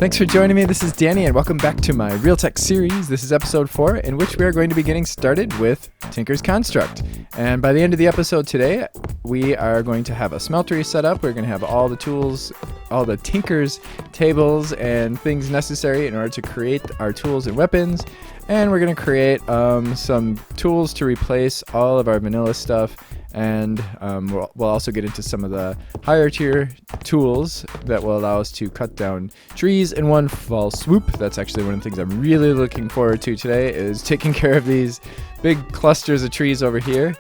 Thanks for joining me. This is Danny, and welcome back to my Real Tech series. This is episode 4, in which we are going to be getting started with Tinker's Construct. And by the end of the episode today, we are going to have a smeltery set up. We're going to have all the tools, all the Tinker's tables and things necessary in order to create our tools and weapons. And we're going to create some tools to replace all of our vanilla stuff. And we'll also get into some of the higher tier tools that will allow us to cut down trees in one fell swoop. That's actually one of the things I'm really looking forward to today, is taking care of these big clusters of trees over here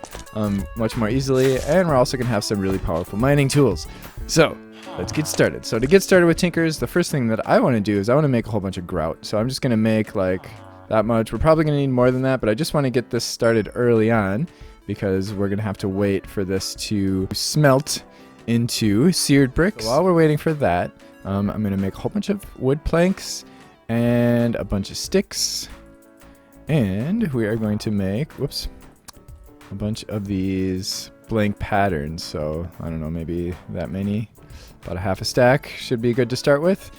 much more easily. And we're also going to have some really powerful mining tools. So let's get started. So to get started with Tinkers, the first thing that I want to do is I want to make a whole bunch of grout. So I'm just going to make like that much. We're probably going to need more than that, but I just want to get this started early on, because we're going to have to wait for this to smelt into seared bricks. So while we're waiting for that, I'm going to make a whole bunch of wood planks and a bunch of sticks. And we are going to make, a bunch of these blank patterns. So I don't know, maybe that many, about a half a stack should be good to start with.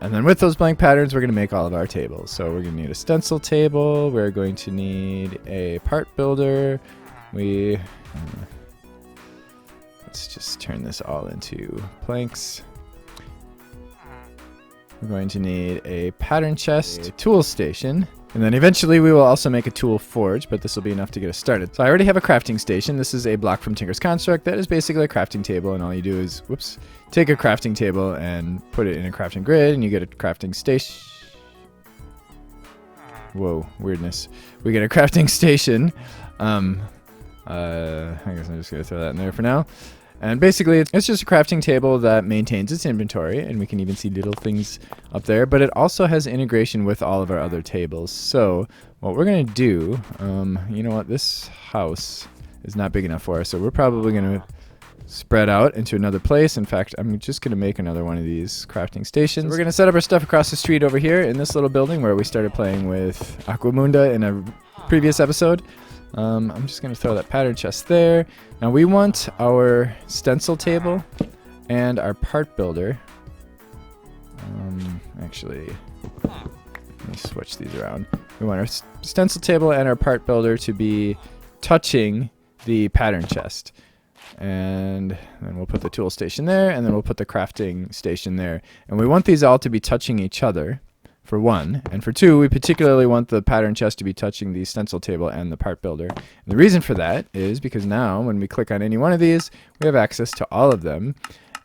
And then with those blank patterns, we're going to make all of our tables. So we're going to need a stencil table. We're going to need a part builder. Let's just turn this all into planks. We're going to need a pattern chest, a tool station, and then eventually we will also make a tool forge, but this will be enough to get us started. So I already have a crafting station. This is a block from Tinker's Construct that is basically a crafting table, and all you do is, take a crafting table and put it in a crafting grid, and you get a crafting station. Whoa, weirdness. We get a crafting station. I guess I'm just going to throw that in there for now. And basically, it's just a crafting table that maintains its inventory, and we can even see little things up there, but it also has integration with all of our other tables. So what we're going to do, you know what, this house is not big enough for us, so we're probably going to spread out into another place. In fact, I'm just going to make another one of these crafting stations. So we're going to set up our stuff across the street over here in this little building where we started playing with Aquamunda in a previous episode. I'm just going to throw that pattern chest there. Now we want our stencil table and our part builder. Actually, let me switch these around. We want our stencil table and our part builder to be touching the pattern chest. And then we'll put the tool station there, and then we'll put the crafting station there. And we want these all to be touching each other, for one. And for two, we particularly want the pattern chest to be touching the stencil table and the part builder. And the reason for that is because now when we click on any one of these, we have access to all of them.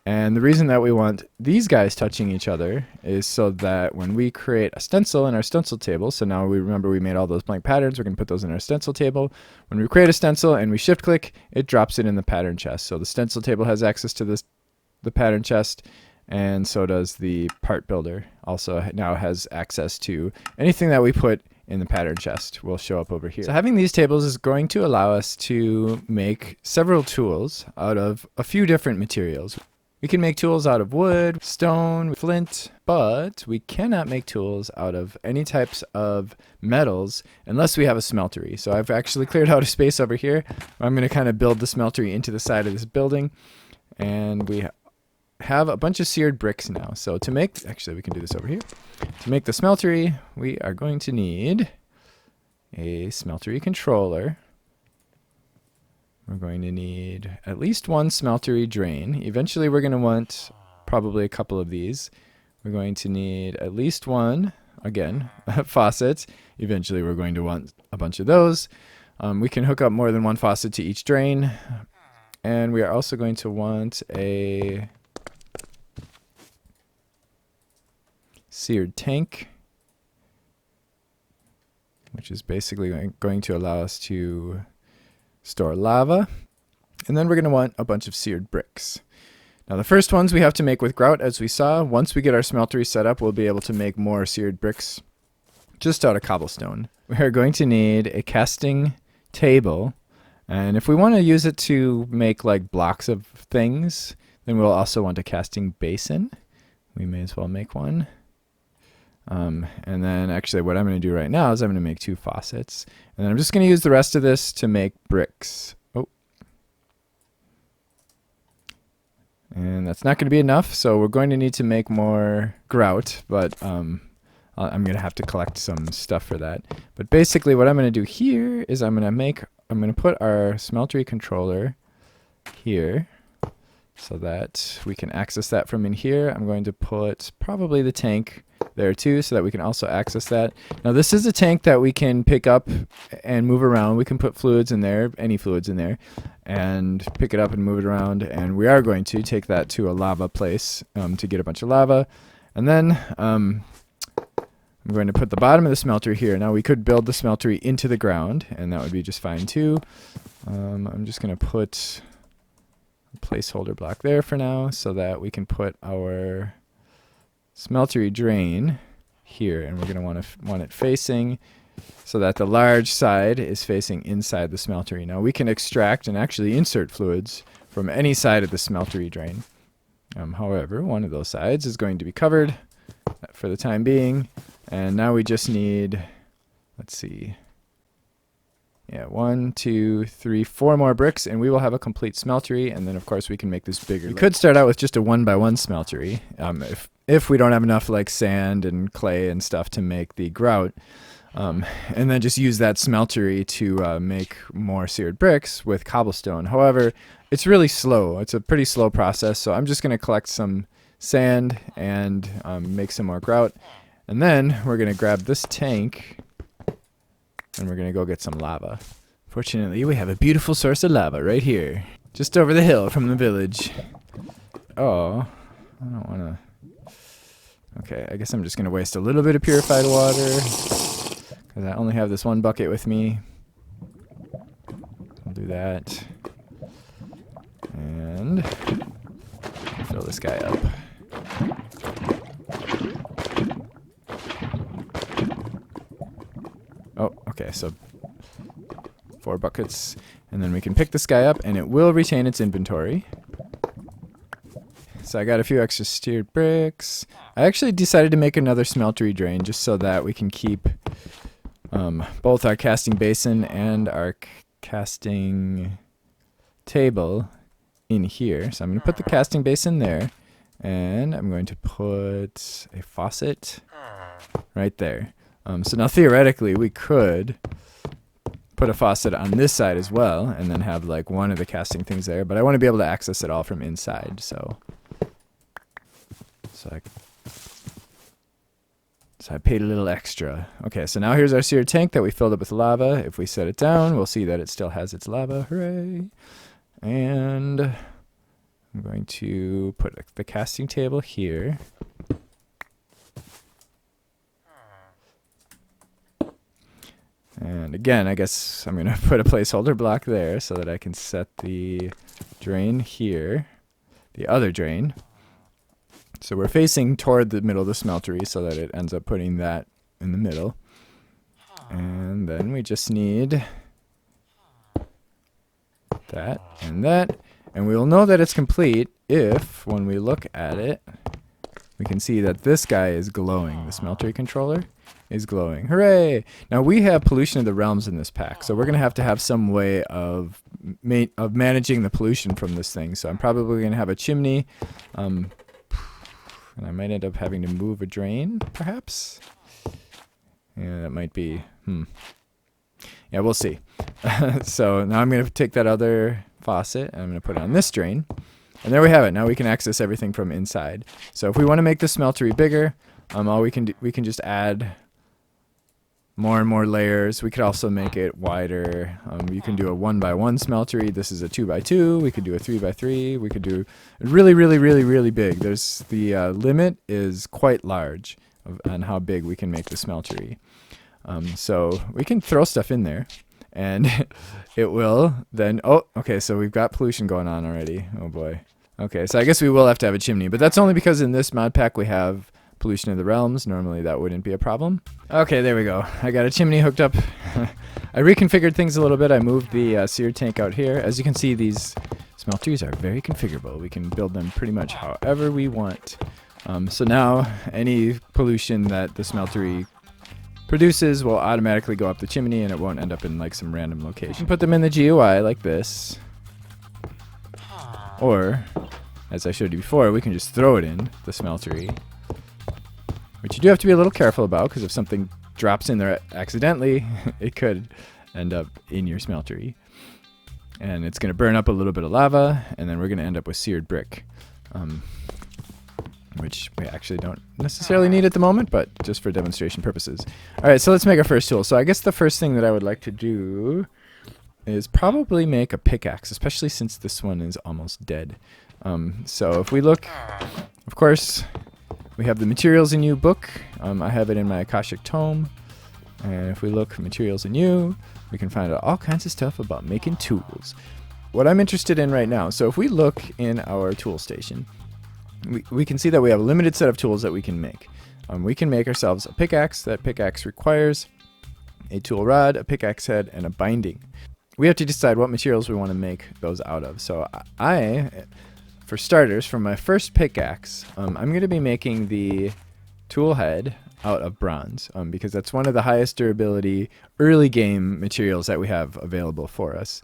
And the reason that we want these guys touching each other is so that when we create a stencil in our stencil table, so now we remember we made all those blank patterns, we're going to put those in our stencil table. When we create a stencil and we shift click, it drops it in the pattern chest. So the stencil table has access to the pattern chest, and so does the part builder. Also now has access to anything that we put in the pattern chest will show up over here. So having these tables is going to allow us to make several tools out of a few different materials. We can make tools out of wood, stone, flint, but we cannot make tools out of any types of metals unless we have a smeltery. So I've actually cleared out a space over here. I'm going to kind of build the smeltery into the side of this building, and we have a bunch of seared bricks now. So to make, actually we can do this over here. To make the smeltery, we are going to need a smeltery controller. We're going to need at least one smeltery drain. Eventually we're going to want probably a couple of these. We're going to need at least one, again, faucet. Eventually we're going to want a bunch of those. We can hook up more than one faucet to each drain. And we are also going to want a seared tank, which is basically going to allow us to store lava. And then we're going to want a bunch of seared bricks. Now the first ones we have to make with grout, as we saw. Once we get our smeltery set up, we'll be able to make more seared bricks just out of cobblestone. We are going to need a casting table, and if we want to use it to make like blocks of things, then we'll also want a casting basin. We may as well make one. And then actually what I'm going to do right now is I'm going to make 2 faucets, and then I'm just going to use the rest of this to make bricks. And that's not going to be enough, so we're going to need to make more grout, but I'm going to have to collect some stuff for that. But basically what I'm going to do here is I'm going to put our smeltery controller here so that we can access that from in here. I'm going to put probably the tank there too so that we can also access that. Now this is a tank that we can pick up and move around. We can put fluids in there, any fluids in there, and pick it up and move it around. And we are going to take that to a lava place to get a bunch of lava. And then I'm going to put the bottom of the smelter here. Now we could build the smeltery into the ground and that would be just fine too. I'm just going to put a placeholder block there for now so that we can put our smeltery drain here, and we're going to want it facing so that the large side is facing inside the smeltery. Now we can extract and actually insert fluids from any side of the smeltery drain. However, one of those sides is going to be covered for the time being, and now we just need, let's see, yeah, 1, 2, 3, 4 more bricks, and we will have a complete smeltery. And then, of course, we can make this bigger. We could start out with just a 1x1 smeltery, if we don't have enough like sand and clay and stuff to make the grout, and then just use that smeltery to make more seared bricks with cobblestone. However, it's really slow. It's a pretty slow process, so I'm just going to collect some sand and make some more grout, and then we're going to grab this tank. And we're going to go get some lava. Fortunately, we have a beautiful source of lava right here. Just over the hill from the village. Oh, I don't want to... Okay, I guess I'm just going to waste a little bit of purified water. Because I only have this one bucket with me. I'll do that. And fill this guy up. Oh, okay, so 4 buckets, and then we can pick this guy up, and it will retain its inventory. So I got a few extra steered bricks. I actually decided to make another smeltery drain just so that we can keep both our casting basin and our casting table in here. So I'm going to put the casting basin there, and I'm going to put a faucet right there. So now theoretically we could put a faucet on this side as well and then have like one of the casting things there, but I want to be able to access it all from inside, so I paid a little extra. Okay, so now here's our seared tank that we filled up with lava. If we set it down, we'll see that it still has its lava. Hooray! And I'm going to put the casting table here. And again, I guess I'm going to put a placeholder block there so that I can set the drain here, the other drain. So we're facing toward the middle of the smeltery so that it ends up putting that in the middle. And then we just need that and that. And we will know that it's complete if, when we look at it, we can see that this guy is glowing. The smeltery controller is glowing. Hooray! Now we have pollution of the realms in this pack, so we're going to have some way of managing the pollution from this thing. So I'm probably going to have a chimney, and I might end up having to move a drain, perhaps. Yeah, that might be, Yeah, we'll see. So now I'm going to take that other faucet, and I'm going to put it on this drain. And there we have it. Now we can access everything from inside. So if we want to make the smeltery bigger, all we can do, we can just add more and more layers. We could also make it wider. You can do a 1x1 smeltery. This is a 2x2. We could do a 3x3. We could do really, really, really, really big. There's the limit is quite large on how big we can make the smeltery. So we can throw stuff in there, and it will then. Oh, okay. So we've got pollution going on already. Oh boy. Okay, so I guess we will have to have a chimney, but that's only because in this mod pack we have pollution of the realms. Normally that wouldn't be a problem. Okay, there we go. I got a chimney hooked up. I reconfigured things a little bit. I moved the seared tank out here. As you can see, these smelteries are very configurable. We can build them pretty much however we want. So now any pollution that the smeltery produces will automatically go up the chimney, and it won't end up in like some random location. Put them in the GUI like this. Or as I showed you before, we can just throw it in the smeltery, which you do have to be a little careful about, because if something drops in there accidentally, it could end up in your smeltery. And it's going to burn up a little bit of lava, and then we're going to end up with seared brick, which we actually don't necessarily need at the moment, but just for demonstration purposes. All right, so let's make our first tool. So I guess the first thing that I would like to do is probably make a pickaxe, especially since this one is almost dead. So if we look, of course, we have the materials in you book. I have it in my Akashic tome. And if we look materials in you, we can find out all kinds of stuff about making tools. What I'm interested in right now, so if we look in our tool station, we can see that we have a limited set of tools that we can make. We can make ourselves a pickaxe. That pickaxe requires a tool rod, a pickaxe head, and a binding. We have to decide what materials we want to make those out of. So for starters, for my first pickaxe, I'm going to be making the tool head out of bronze, because that's one of the highest durability early game materials that we have available for us.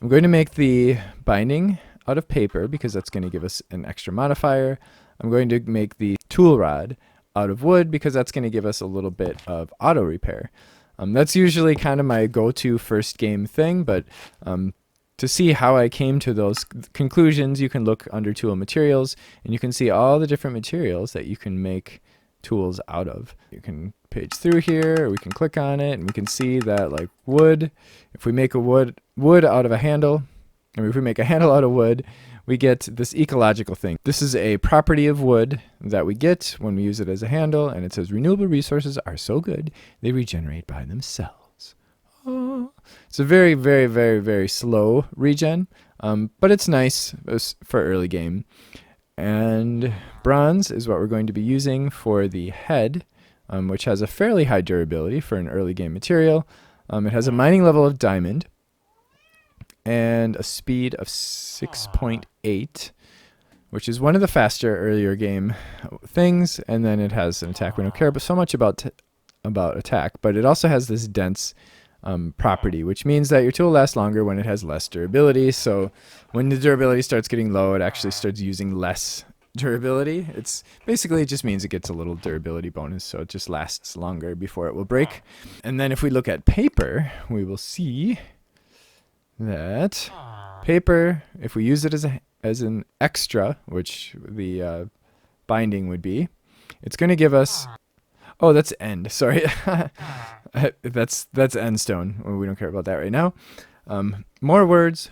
I'm going to make the binding out of paper, because that's going to give us an extra modifier. I'm going to make the tool rod out of wood, because that's going to give us a little bit of auto repair. That's usually kind of my go-to first game thing, but to see how I came to those conclusions, you can look under tool materials, and you can see all the different materials that you can make tools out of. You can page through here, or we can click on it, and we can see that, like wood, if we make a wood out of a handle, or if we make a handle out of wood, we get this ecological thing. This is a property of wood that we get when we use it as a handle, and it says renewable resources are so good they regenerate by themselves. Oh. It's a very, very, very, very slow regen, but it's nice for early game. And bronze is what we're going to be using for the head, which has a fairly high durability for an early game material. It has a mining level of diamond and a speed of 6.8, which is one of the faster earlier game things. And then it has an attack. We don't care so much about attack, but it also has this dense property, which means that your tool lasts longer when it has less durability. So when the durability starts getting low, it actually starts using less durability. It's basically, it just means it gets a little durability bonus, so it just lasts longer before it will break. And then if we look at paper, we will see that paper, if we use it as an extra, which the binding would be, it's going to give us, oh, that's end, sorry. that's end stone. We don't care about that right now. More words,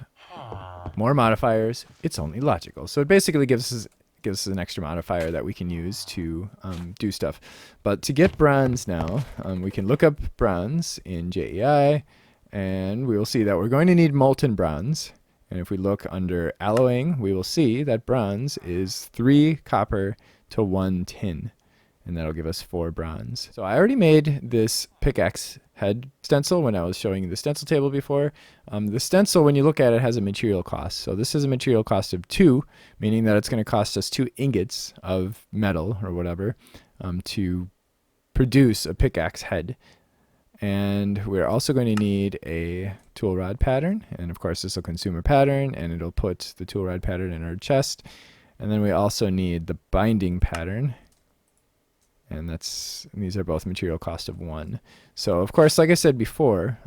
more modifiers. It's only logical. So it basically gives us an extra modifier that we can use to do stuff. But to get bronze now, we can look up bronze in JEI, and we will see that we're going to need molten bronze. And if we look under alloying, we will see that bronze is 3 copper to 1 tin. And that'll give us 4 bronze. So I already made this pickaxe head stencil when I was showing you the stencil table before. The stencil, when you look at it, has a material cost. So this is a material cost of 2, meaning that it's going to cost us 2 ingots of metal or whatever to produce a pickaxe head. And we're also going to need a tool rod pattern. And of course, this will consume a pattern, and it'll put the tool rod pattern in our chest. And then we also need the binding pattern. And these are both material cost of 1. So of course, like I said before,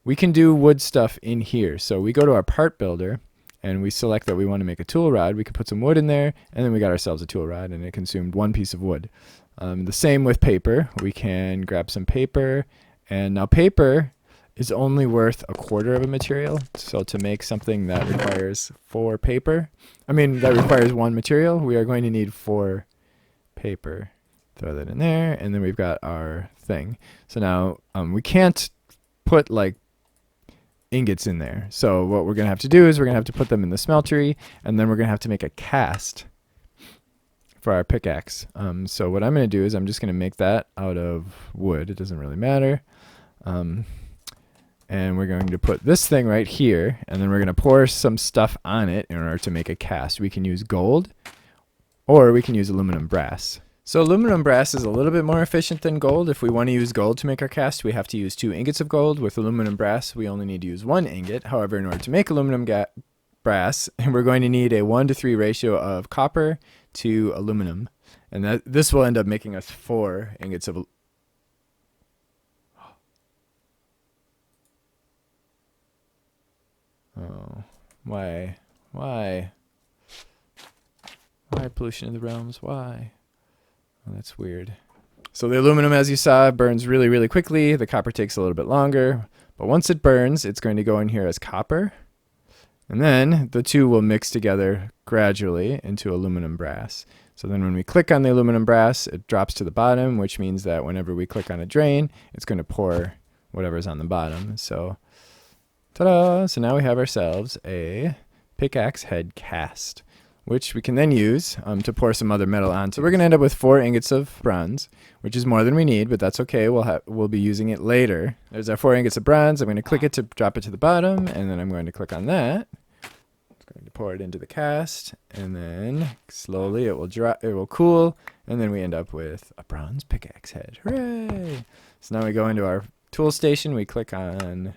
we can do wood stuff in here. So we go to our part builder and we select that we want to make a tool rod. We can put some wood in there, and then we got ourselves a tool rod, and it consumed 1 piece of wood. The same with paper. We can grab some paper, and now paper is only worth 1/4 of a material. So to make something that requires 4 paper, that requires 1 material, we are going to need 4 paper. Throw that in there, and then we've got our thing. So now we can't put like ingots in there. So what we're gonna have to do is we're gonna have to put them in the smeltery, and then we're gonna have to make a cast for our pickaxe. So what I'm gonna do is I'm just gonna make that out of wood. It doesn't really matter. And we're going to put this thing right here, and then we're gonna pour some stuff on it in order to make a cast. We can use gold, or we can use aluminum brass. So aluminum brass is a little bit more efficient than gold. If we want to use gold to make our cast, we have to use 2 ingots of gold. With aluminum brass, we only need to use 1 ingot. However, in order to make aluminum brass, and we're going to need a 1-to-3 ratio of copper to aluminum. And this will end up making us 4 ingots of Oh, why? Why pollution in the realms? Why? Oh, that's weird. So the aluminum, as you saw, burns really, really quickly. The copper takes a little bit longer. But once it burns, it's going to go in here as copper. And then the two will mix together gradually into aluminum brass. So then when we click on the aluminum brass, it drops to the bottom, which means that whenever we click on a drain, it's going to pour whatever's on the bottom. So, ta-da! So now we have ourselves a pickaxe head cast, which we can then use to pour some other metal on. So we're going to end up with 4 ingots of bronze, which is more than we need, but that's okay. We'll be using it later. There's our 4 ingots of bronze. I'm going to click it to drop it to the bottom, and then I'm going to click on that. It's going to pour it into the cast, and then slowly it will dry, it will cool, and then we end up with a bronze pickaxe head. Hooray! So now we go into our tool station. We click on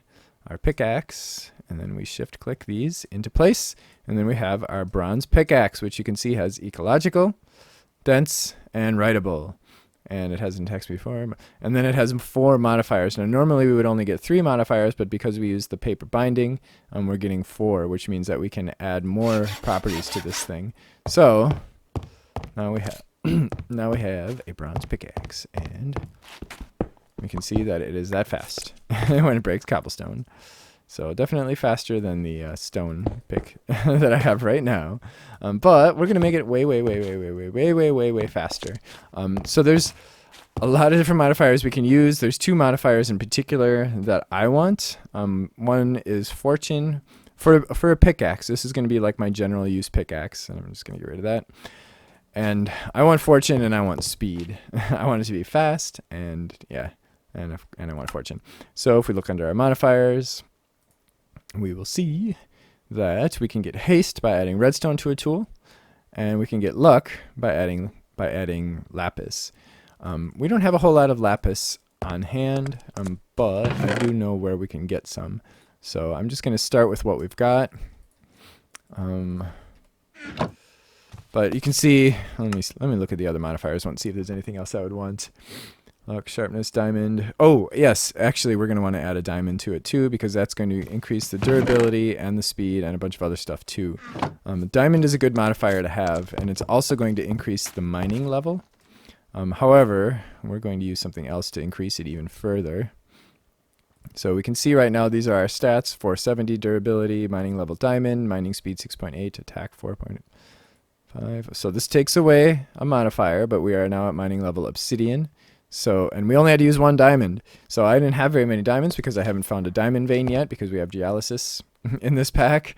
our pickaxe, and then we shift click these into place, and then we have our bronze pickaxe, which you can see has ecological, dense, and writable. And it has in text before, and then it has 4 modifiers. Now normally we would only get 3 modifiers, but because we use the paper binding, we're getting 4, which means that we can add more properties to this thing. So now we have now we have a bronze pickaxe, and we can see that it is that fast when it breaks cobblestone. So definitely faster than the stone pick that I have right now. But we're going to make it way faster. So there's a lot of different modifiers we can use. There's 2 modifiers in particular that I want. One is fortune. For a pickaxe, this is going to be like my general use pickaxe. And I'm just going to get rid of that. And I want fortune and I want speed. I want it to be fast and yeah, and I want fortune. So if we look under our modifiers, we will see that we can get haste by adding redstone to a tool, and we can get luck by adding lapis. We don't have a whole lot of lapis on hand, but I do know where we can get some. So I'm just going to start with what we've got. But you can see, let me look at the other modifiers and see if there's anything else I would want. Luck, sharpness, diamond. Oh, yes, actually we're going to want to add a diamond to it too, because that's going to increase the durability and the speed and a bunch of other stuff too. Diamond is a good modifier to have, and it's also going to increase the mining level. However, we're going to use something else to increase it even further. So we can see right now these are our stats: 470 durability, mining level diamond, mining speed 6.8, attack 4.5. So this takes away a modifier, but we are now at mining level obsidian. So, and we only had to use 1 diamond. So I didn't have very many diamonds because I haven't found a diamond vein yet, because we have geolysis in this pack.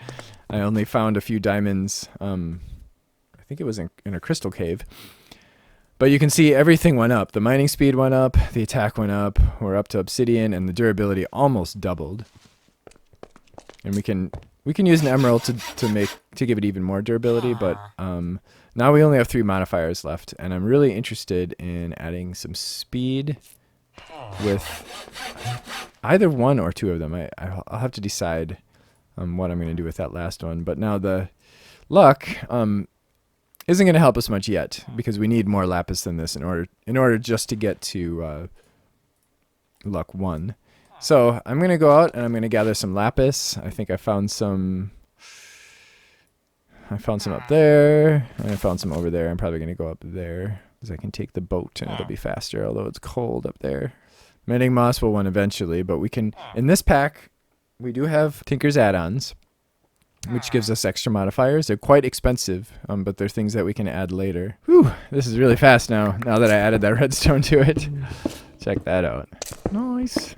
I only found a few diamonds, I think it was in a crystal cave. But you can see everything went up. The mining speed went up, the attack went up, we're up to obsidian, and the durability almost doubled. And we can use an emerald to give it even more durability, but now we only have 3 modifiers left, and I'm really interested in adding some speed with either 1 or 2 of them. I'll have to decide what I'm going to do with that last one. But now the luck isn't going to help us much yet, because we need more lapis than this in order just to get to luck 1. So I'm going to go out and I'm going to gather some lapis. I think I found some up there, and I found some over there. I'm probably going to go up there, because I can take the boat and it'll be faster, although it's cold up there. Mending moss will win eventually, but we can, in this pack, we do have Tinker's add-ons, which gives us extra modifiers. They're quite expensive, but they're things that we can add later. Whew, this is really fast now that I added that redstone to it. Check that out. Nice.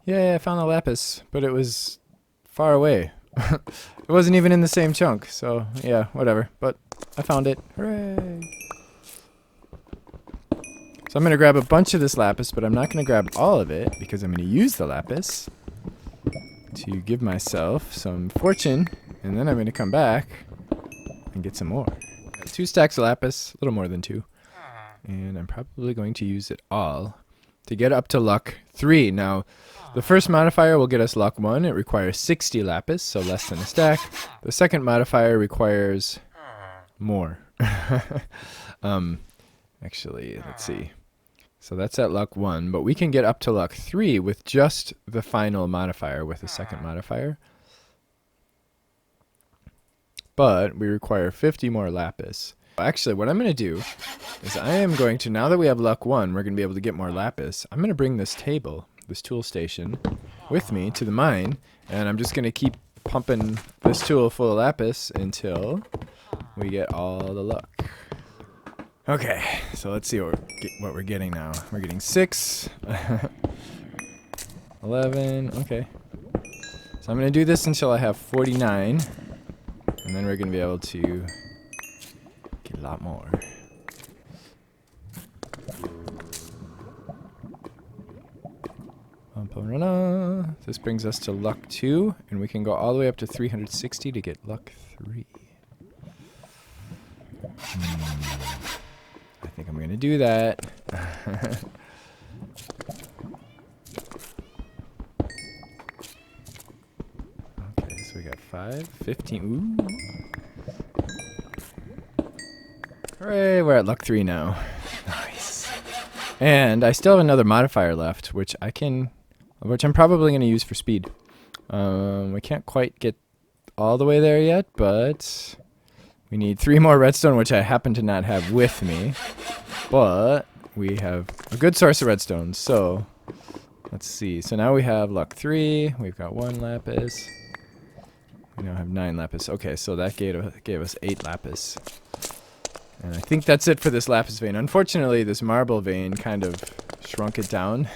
Yeah, I found the lapis, but it was far away. It wasn't even in the same chunk, so yeah, whatever. But I found it. Hooray! So I'm going to grab a bunch of this lapis, but I'm not going to grab all of it, because I'm going to use the lapis to give myself some fortune, and then I'm going to come back and get some more. 2 stacks of lapis, a little more than 2. And I'm probably going to use it all to get up to luck 3. Now, the first modifier will get us luck 1. It requires 60 lapis, so less than a stack. The second modifier requires more. Actually, let's see. So that's at luck 1, but we can get up to luck 3 with just the final modifier, with the second modifier. But we require 50 more lapis. Actually, what I'm going to do is I am going to, now that we have luck 1, we're going to be able to get more lapis. I'm going to bring this table, this tool station, with me to the mine, and I'm just going to keep pumping this tool full of lapis until we get all the luck. Okay, so let's see what we're getting now. We're getting 6, 11, okay. So I'm going to do this until I have 49, and then we're going to be able to get a lot more. This brings us to luck 2, and we can go all the way up to 360 to get luck 3. I think I'm going to do that. Okay, so we got 5, 15. Ooh. Hooray, we're at luck 3 now. Nice. And I still have another modifier left, which I'm probably going to use for speed. We can't quite get all the way there yet, but we need 3 more redstone, which I happen to not have with me. But we have a good source of redstone, so let's see. So now we have luck 3. We've got 1 lapis. We now have 9 lapis. Okay, so that gave us 8 lapis. And I think that's it for this lapis vein. Unfortunately, this marble vein kind of shrunk it down.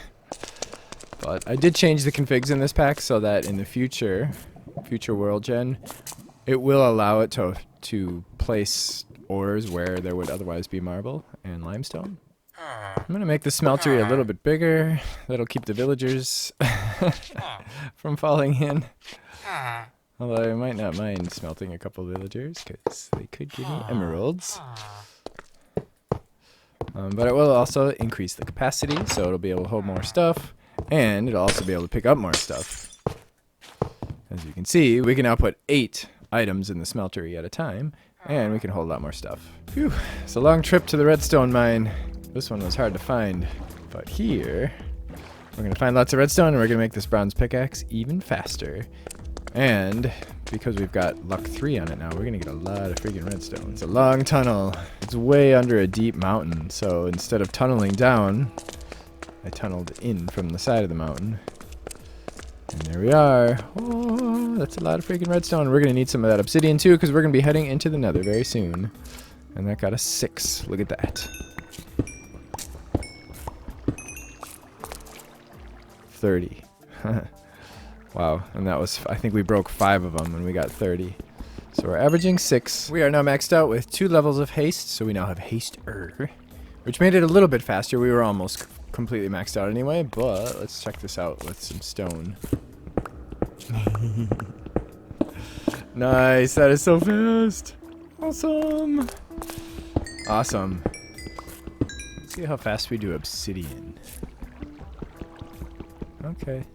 But I did change the configs in this pack so that in the future world gen, it will allow it to place ores where there would otherwise be marble and limestone. I'm going to make the smeltery a little bit bigger. That'll keep the villagers from falling in. Although I might not mind smelting a couple villagers because they could give me emeralds. But it will also increase the capacity, so it'll be able to hold more stuff. And it'll also be able to pick up more stuff. As you can see, we can now put 8 items in the smeltery at a time, and we can hold a lot more stuff. Phew, it's a long trip to the redstone mine. This one was hard to find, but here we're going to find lots of redstone, and we're going to make this bronze pickaxe even faster. And because we've got luck 3 on it now, we're going to get a lot of freaking redstone. It's a long tunnel. It's way under a deep mountain, so instead of tunneling down, I tunneled in from the side of the mountain. And there we are. Oh, that's a lot of freaking redstone. We're going to need some of that obsidian too, because we're going to be heading into the nether very soon. And that got us 6. Look at that. 30. Wow. And that was, I think we broke 5 of them and we got 30. So we're averaging 6. We are now maxed out with 2 levels of haste. So we now have haste-er, which made it a little bit faster. We were almost completely maxed out anyway, but let's check this out with some stone. Nice, that is so fast. Awesome. Awesome. Let's see how fast we do obsidian. Okay.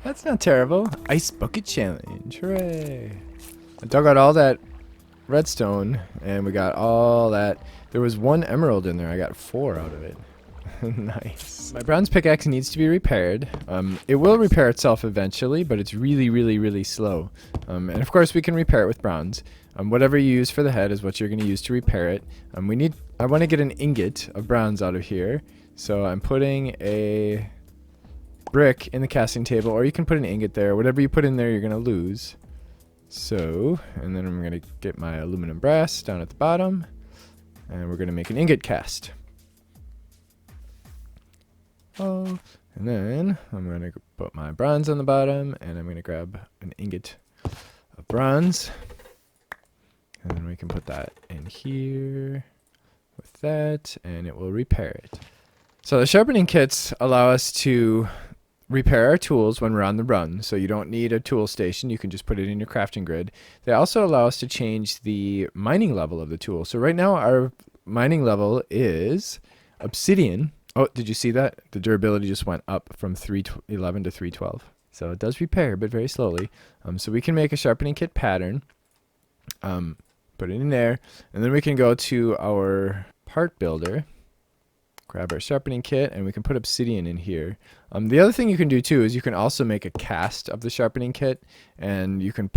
That's not terrible. Ice bucket challenge. Hooray. I dug out all that redstone and we got all that. There was 1 emerald in there. I got 4 out of it. Nice. My bronze pickaxe needs to be repaired. It will repair itself eventually, but it's really, really, really slow. And of course we can repair it with bronze. Whatever you use for the head is what you're going to use to repair it. I want to get an ingot of bronze out of here. So I'm putting a brick in the casting table, or you can put an ingot there. Whatever you put in there, you're going to lose. So, and then I'm going to get my aluminum brass down at the bottom. And we're going to make an ingot cast. Oh, and then I'm going to put my bronze on the bottom, and I'm going to grab an ingot of bronze. And then we can put that in here with that, and it will repair it. So the sharpening kits allow us to repair our tools when we're on the run. So you don't need a tool station. You can just put it in your crafting grid. They also allow us to change the mining level of the tool. So right now our mining level is obsidian Oh, did you see that? The durability just went up from 311 to 312. So it does repair, but very slowly. So we can make a sharpening kit pattern. Put it in there. And then we can go to our part builder. Grab our sharpening kit, and we can put obsidian in here. The other thing you can do too is you can also make a cast of the sharpening kit, and you can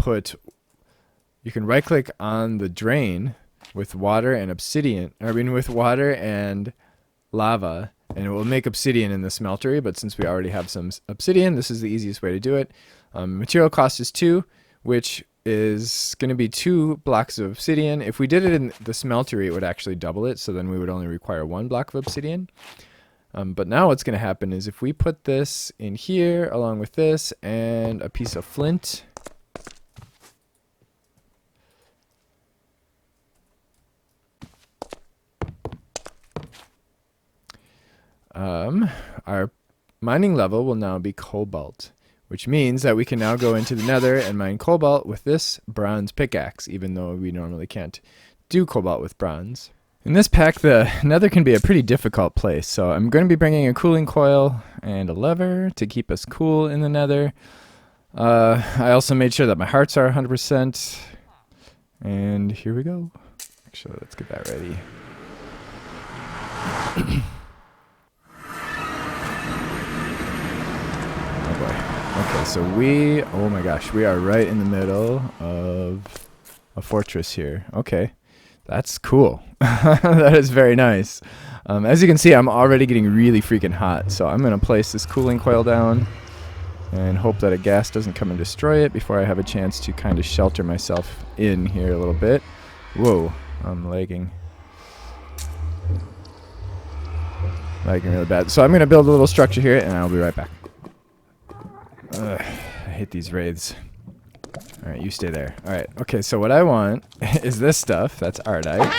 right click on the drain with water and obsidian, with water and lava, and it will make obsidian in the smeltery. But since we already have some obsidian, this is the easiest way to do it. Material cost is 2, which is going to be 2 blocks of obsidian. If we did it in the smeltery, it would actually double it, so then we would only require 1 block of obsidian. But now what's going to happen is if we put this in here along with this and a piece of flint, our mining level will now be cobalt, which means that we can now go into the nether and mine cobalt with this bronze pickaxe, even though we normally can't do cobalt with bronze. In this pack, the nether can be a pretty difficult place, so I'm going to be bringing a cooling coil and a lever to keep us cool in the nether. I also made sure that my hearts are 100%, and here we go. Actually, let's get that ready. Okay, so oh my gosh, we are right in the middle of a fortress here. Okay, that's cool. That is very nice. As you can see, I'm already getting really freaking hot, so I'm going to place this cooling coil down and hope that a gas doesn't come and destroy it before I have a chance to kind of shelter myself in here a little bit. Whoa, I'm lagging. Lagging really bad. So I'm going to build a little structure here, and I'll be right back. I hate these wraiths. Alright, you stay there. Alright, okay, so what I want is this stuff. That's ardite.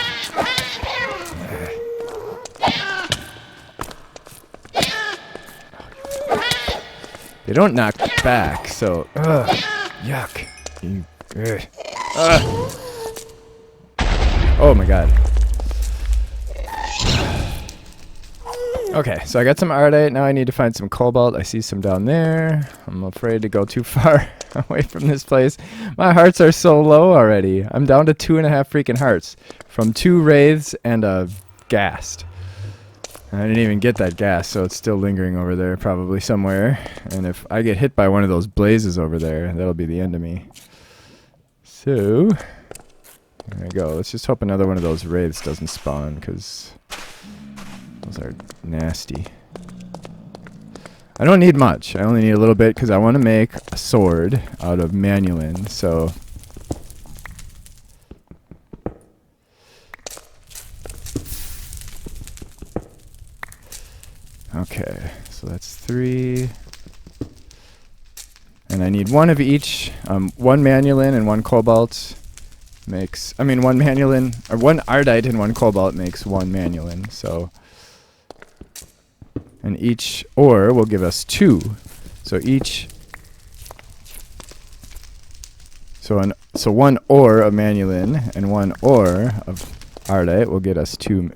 They don't knock back, so... yuck. Oh my god. Okay, so I got some ardite. Now I need to find some cobalt. I see some down there. I'm afraid to go too far away from this place. My hearts are so low already. I'm down to 2.5 freaking hearts from 2 wraiths and a ghast. I didn't even get that gas, so it's still lingering over there probably somewhere. And if I get hit by one of those blazes over there, that'll be the end of me. So, there we go. Let's just hope another one of those wraiths doesn't spawn, because... those are nasty. I don't need much. I only need a little bit because I want to make a sword out of manulin. So okay, so that's 3. And I need 1 of each. 1 manulin and 1 cobalt makes... one manulin... or 1 ardite and 1 cobalt makes 1 manulin. So... and each ore will give us 2. So each... So 1 ore of manulin and 1 ore of ardite will get us 2...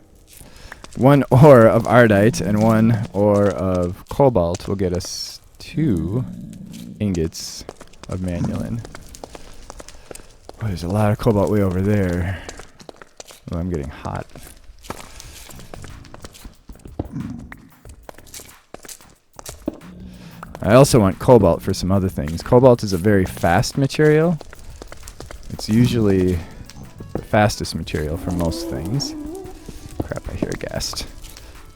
1 ore of ardite and 1 ore of cobalt will get us 2 ingots of manulin. Oh, there's a lot of cobalt way over there. Oh, I'm getting hot. I also want cobalt for some other things. Cobalt is a very fast material. It's usually the fastest material for most things. Crap, I hear a ghast.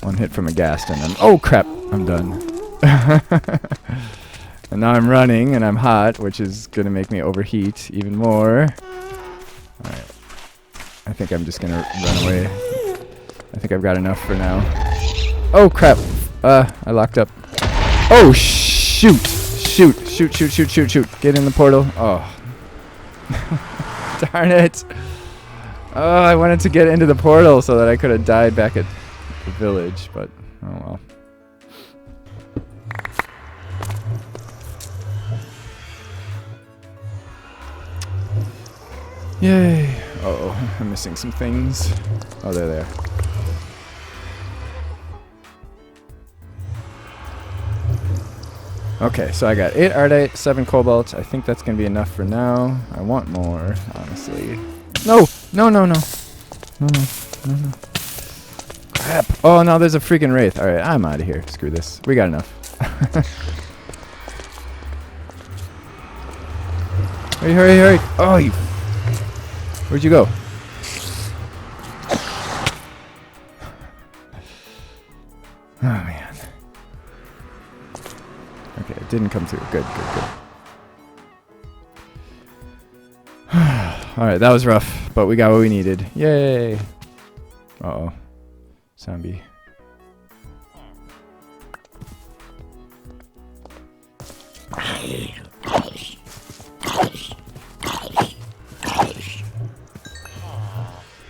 1 hit from a ghast and oh crap, I'm done. And now I'm running and I'm hot, which is going to make me overheat even more. Alright. I think I'm just going to run away. I think I've got enough for now. Oh crap. I locked up. Oh shoot. Shoot. Get in the portal. Oh. Darn it. Oh, I wanted to get into the portal so that I could have died back at the village, but oh well. Yay. Uh-oh, I'm missing some things. Oh, there they are. Okay, so I got 8 Ardite, 7 Cobalt. I think that's going to be enough for now. I want more, honestly. No! No, no, no. No, no, no, no. Crap. Oh, no, there's a freaking Wraith. Alright, I'm out of here. Screw this. We got enough. Hurry, hurry, hurry. Oh, you... Where'd you go? Oh, man. Okay, it didn't come through. Good, good, good. Alright, that was rough, but we got what we needed. Yay! Uh-oh. Zombie.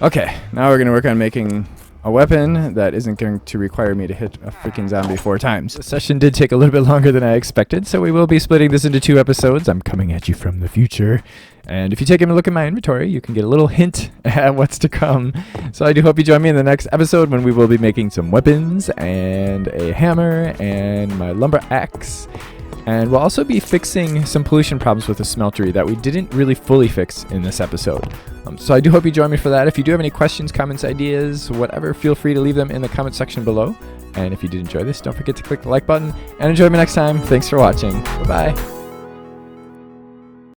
Okay, now we're going to work on making a weapon that isn't going to require me to hit a freaking zombie 4 times. The session did take a little bit longer than I expected, so we will be splitting this into 2 episodes. I'm coming at you from the future. And if you take a look at my inventory, you can get a little hint at what's to come. So I do hope you join me in the next episode when we will be making some weapons and a hammer and my lumber axe. And we'll also be fixing some pollution problems with the smeltery that we didn't really fully fix in this episode. So I do hope you join me for that. If you do have any questions, comments, ideas, whatever, feel free to leave them in the comment section below. And if you did enjoy this, don't forget to click the like button. And enjoy me next time. Thanks for watching. Bye-bye.